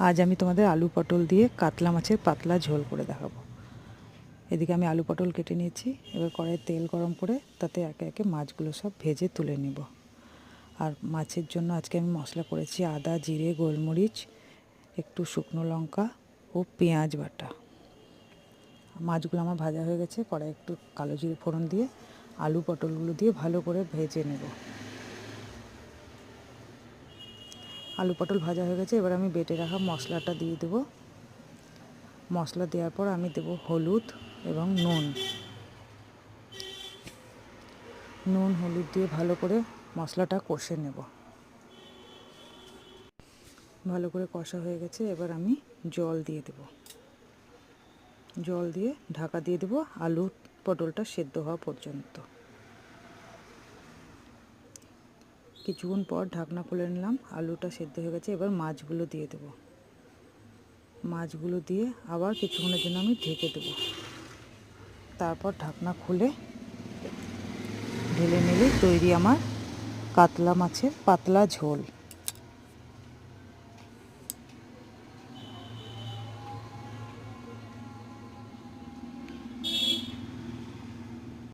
আজ আমি তোমাদের আলু পটল দিয়ে কাতলা মাছের পাতলা ঝোল করে দেখাবো। এদিকে আমি আলু পটল কেটে নিয়েছি। এবার কড়াইয়ে তেল গরম করে তাতে একে একে মাছগুলো সব ভেজে তুলে নেব। আর মাছের জন্য আজকে আমি মশলা করেছি আদা, জিরে, গোলমরিচ, একটু শুকনো লঙ্কা ও পেঁয়াজ বাটা। মাছগুলো আমার ভাজা হয়ে গেছে। কড়াইয়ে একটু কালো জিরে ফোড়ন দিয়ে আলু পটলগুলো দিয়ে ভালো করে ভেজে নেব। আলু পটল ভাজা হয়ে গেছে। এবার আমি বেটে রাখা মশলাটা দিয়ে দেবো। মশলা দেওয়ার পর আমি দেব হলুদ এবং নুন হলুদ দিয়ে ভালো করে মশলাটা কষে নেব। ভালো করে কষা হয়ে গেছে। এবার আমি জল দিয়ে দেব। জল দিয়ে ঢাকা দিয়ে দেব আলু পটলটা সেদ্ধ হওয়া পর্যন্ত। কিছুক্ষণ পর ঢাকনা খুলে নিলাম। আলুটা সেদ্ধ হয়ে গেছে। এবার মাছগুলো দিয়ে দেব। মাছগুলো দিয়ে আবার কিছুক্ষণের জন্য আমি ঢেকে দেব। তারপর ঢাকনা খুলে ঢেলে নিলে তৈরি আমার কাতলা মাছের পাতলা ঝোল।